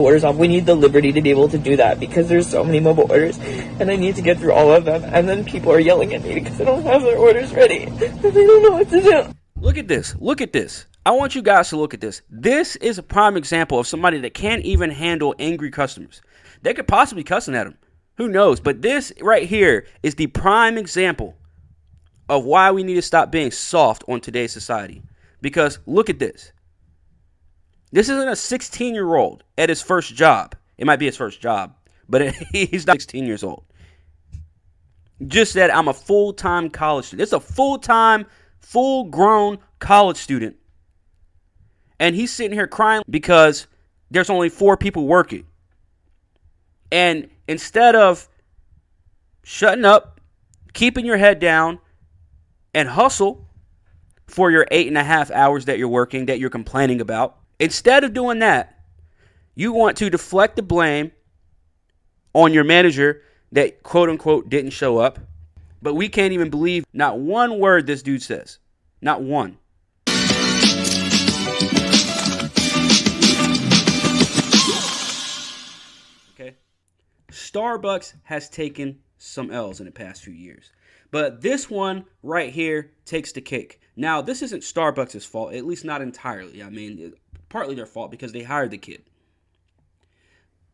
orders off. We need the liberty to be able to do that because there's so many mobile orders and I need to get through all of them, and then people are yelling at me because they don't have their orders ready and they don't know what to do. Look at this. Look at this. I want you guys to look at this. This is a prime example of somebody that can't even handle angry customers. They could possibly cussing at them. Who knows? But this right here is the prime example of why we need to stop being soft on today's society. Because look at this. This isn't a 16-year-old at his first job. It might be his first job, but he's not 16 years old. Just said, I'm a full-time college student. It's a full-time, full-grown college student. And he's sitting here crying because there's only 4 people working. And instead of shutting up, keeping your head down, and hustle for your 8.5 hours that you're working, that you're complaining about, instead of doing that, you want to deflect the blame on your manager that quote-unquote didn't show up. But we can't even believe not one word this dude says. Not one. Okay. Starbucks has taken some L's in the past few years. But this one right here takes the cake. Now, this isn't Starbucks' fault, at least not entirely. I mean, partly their fault because they hired the kid.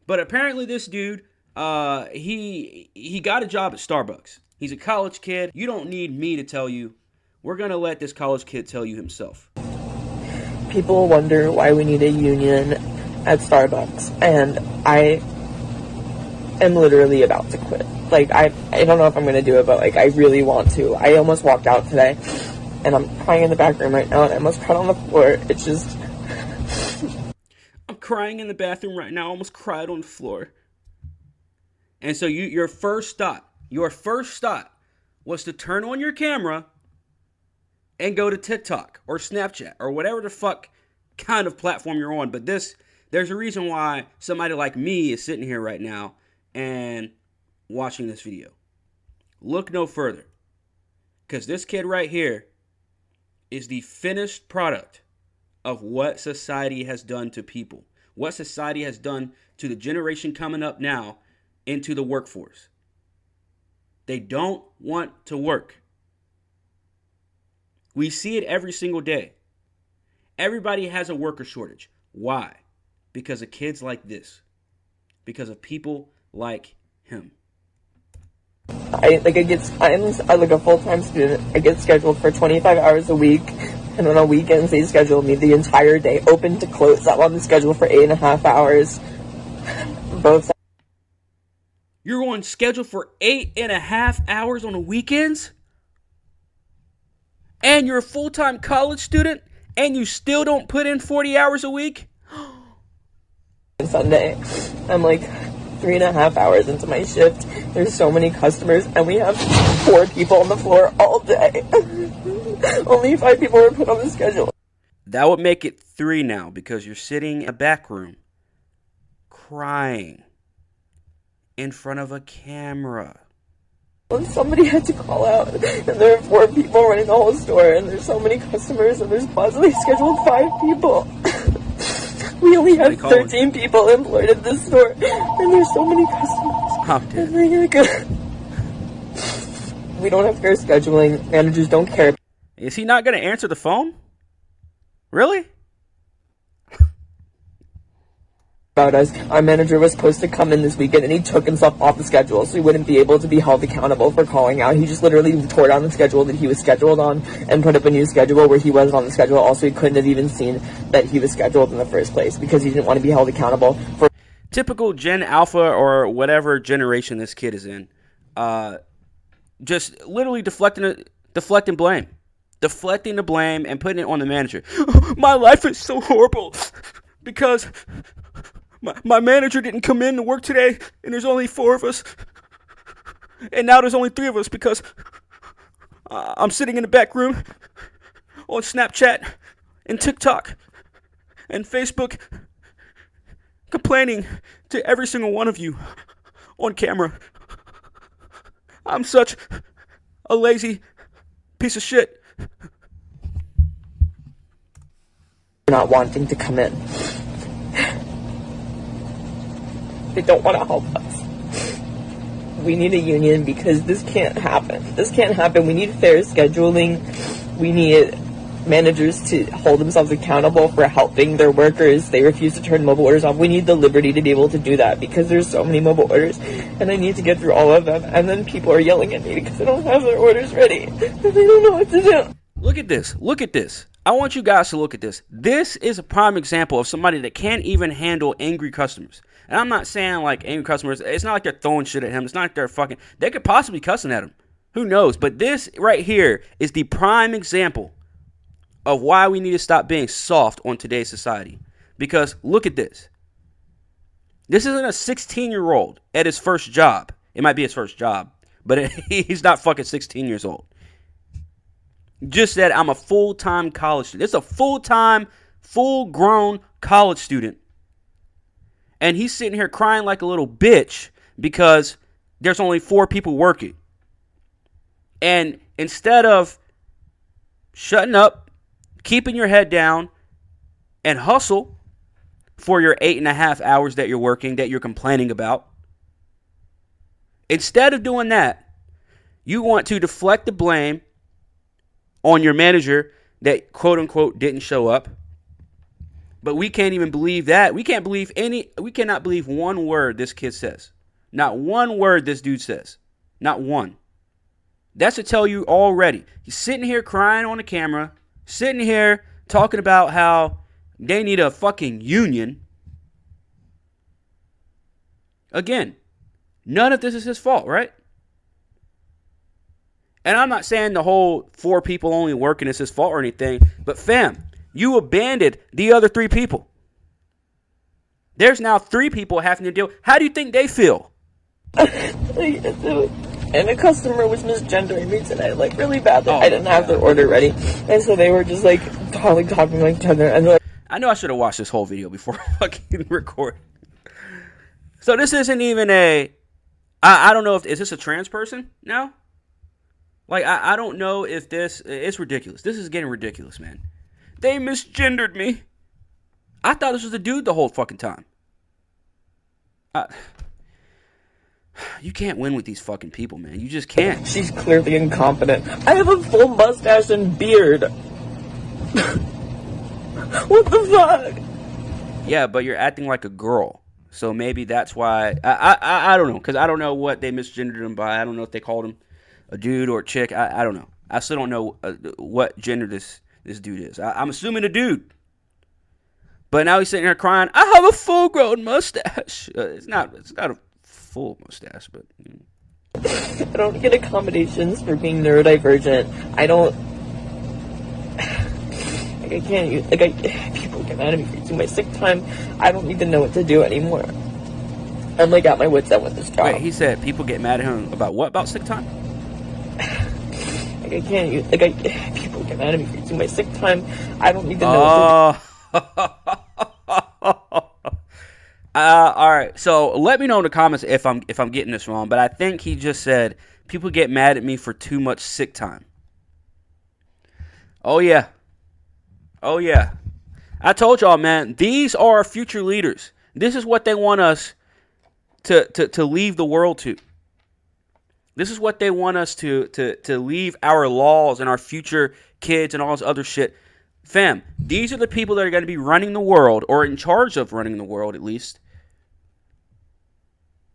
But apparently this dude, he got a job at Starbucks. He's a college kid. You don't need me to tell you. We're going to let this college kid tell you himself. People wonder why we need a union at Starbucks, and I am literally about to quit. Like, I don't know if I'm going to do it, but, like, I really want to. I almost walked out today, and I'm crying in the back room right now, and I almost cried on the floor. It's just... I'm crying in the bathroom right now. I almost cried on the floor. And so your first thought was to turn on your camera and go to TikTok or Snapchat or whatever the fuck kind of platform you're on. But there's a reason why somebody like me is sitting here right now and watching this video. Look no further, because this kid right here is the finished product of what society has done to people, what society has done to the generation coming up now into the workforce. They don't want to work. We see it every single day. Everybody has a worker shortage. Why? Because of kids like this. Because of people like him. I'm like a full-time student. I get scheduled for 25 hours a week, and on weekends they schedule me the entire day, open to close. I'm on the schedule for 8.5 hours. Both. You're on schedule for 8.5 hours on the weekends? And you're a full-time college student? And you still don't put in 40 hours a week? Sunday, I'm like 3.5 hours into my shift. There's so many customers, and we have 4 people on the floor all day. Only 5 people were put on the schedule. That would make it 3 now, because you're sitting in a back room crying in front of a camera. And somebody had to call out, and there are 4 people running the whole store, and there's so many customers, and there's possibly scheduled 5 people. We only have 13 people employed at this store, and there's so many customers. We don't have fair scheduling. Managers don't care. Is he not going to answer the phone? Really? About us. Our manager was supposed to come in this weekend, and he took himself off the schedule, so he wouldn't be able to be held accountable for calling out. He just literally tore down the schedule that he was scheduled on and put up a new schedule where he wasn't on the schedule. Also, he couldn't have even seen that he was scheduled in the first place because he didn't want to be held accountable for... Typical Gen Alpha or whatever generation this kid is in. Just literally deflecting blame. Deflecting the blame and putting it on the manager. My life is so horrible because... My manager didn't come in to work today, and there's only 4 of us. And now there's only 3 of us because I'm sitting in the back room on Snapchat and TikTok and Facebook complaining to every single one of you on camera. I'm such a lazy piece of shit. Not wanting to come in. They don't want to help us. We need a union because this can't happen. This can't happen. We need fair scheduling. We need managers to hold themselves accountable for helping their workers. They refuse to turn mobile orders off. We need the liberty to be able to do that because there's so many mobile orders and I need to get through all of them. And then people are yelling at me because they don't have their orders ready and they don't know what to do. Look at this. Look at this. I want you guys to look at this. This is a prime example of somebody that can't even handle angry customers. And I'm not saying like angry customers. It's not like they're throwing shit at him. It's not like they're fucking. They could possibly cussing at him. Who knows? But this right here is the prime example of why we need to stop being soft on today's society. Because look at this. This isn't a 16-year-old at his first job. It might be his first job, but he's not fucking 16 years old. Just said, I'm a full-time college student. It's a full-time, full-grown college student. And he's sitting here crying like a little bitch because there's only 4 people working. And instead of shutting up, keeping your head down, and hustle for your 8.5 hours that you're working, that you're complaining about, instead of doing that, you want to deflect the blame on your manager that quote unquote didn't show up. But we can't even believe that. We cannot believe one word this kid says. Not one word this dude says. Not one. That's to tell you already. He's sitting here crying on the camera, sitting here talking about how they need a fucking union. Again, none of this is his fault, right? And I'm not saying the whole 4 people only working is his fault or anything, but fam, you abandoned the other 3 people. There's now 3 people having to deal. How do you think they feel? And a customer was misgendering me today, like really badly. I didn't have their order ready, and so they were just like talking like each other, and they're like, I know I should have watched this whole video before I fucking record. So this isn't even I don't know if, is this a trans person now? Like, I don't know if it's ridiculous. This is getting ridiculous, man. They misgendered me. I thought this was a dude the whole fucking time. You can't win with these fucking people, man. You just can't. She's clearly incompetent. I have a full mustache and beard. What the fuck? Yeah, but you're acting like a girl. So maybe that's why. I don't know. Because I don't know what they misgendered him by. I don't know if they called him a dude or a chick. I don't know. I still don't know what gender this dude is. I'm assuming a dude. But now he's sitting here crying, I have a full-grown mustache. It's not a full mustache, but... I don't get accommodations for being neurodivergent. I don't... I can't use... people get mad at me for using my sick time. I don't even know what to do anymore. I'm like at my wit's end with this job. Wait, he said people get mad at him about what? About sick time? I can't use... people get mad at me for using my sick time. I don't even know what to do. All right. So let me know in the comments if I'm getting this wrong, but I think he just said people get mad at me for too much sick time. Oh yeah. I told y'all, man. These are our future leaders. This is what they want us to leave the world to. This is what they want us to leave our laws and our future kids and all this other shit. Fam, these are the people that are going to be running the world, or in charge of running the world at least,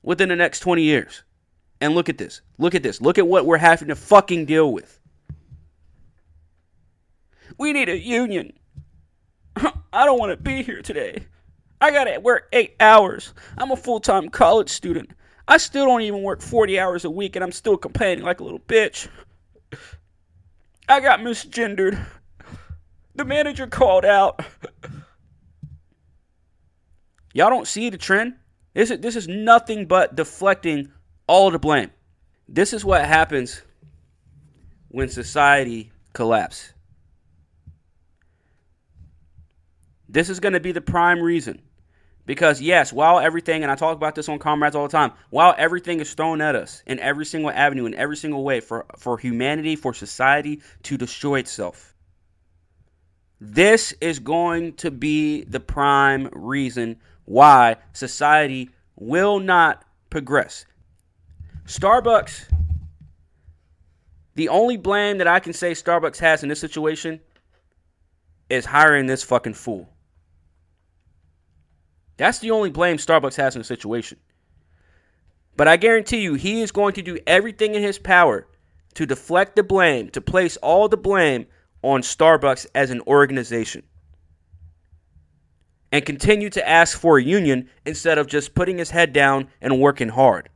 within the next 20 years. And look at this. Look at what we're having to fucking deal with. We need a union. I don't want to be here today. I got to work 8 hours. I'm a full-time college student. I still don't even work 40 hours a week, and I'm still complaining like a little bitch. I got misgendered. The manager called out. Y'all don't see the trend? This is nothing but deflecting all the blame. This is what happens when society collapses. This is going to be the prime reason. Because yes, while everything, and I talk about this on Comrades all the time, while everything is thrown at us in every single avenue, in every single way for humanity, for society to destroy itself, this is going to be the prime reason why society will not progress. Starbucks, the only blame that I can say Starbucks has in this situation is hiring this fucking fool. That's the only blame Starbucks has in the situation. But I guarantee you, he is going to do everything in his power to deflect the blame, to place all the blame on Starbucks as an organization. And continue to ask for a union instead of just putting his head down and working hard.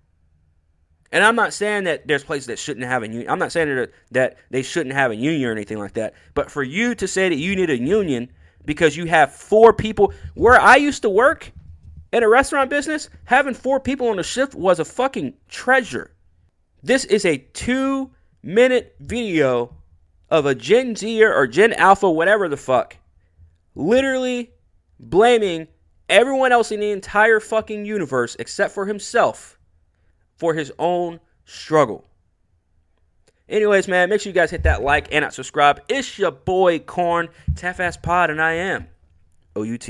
And I'm not saying that there's places that shouldn't have a union. I'm not saying that they shouldn't have a union or anything like that. But for you to say that you need a union because you have 4 people, where I used to work in a restaurant business, having 4 people on a shift was a fucking treasure. This is a 2-minute video of a Gen Zer or Gen Alpha, whatever the fuck, literally blaming everyone else in the entire fucking universe except for himself for his own struggle. Anyways, man, make sure you guys hit that like and subscribe. It's your boy Corn, Tough Ass Pod, and I am OUT.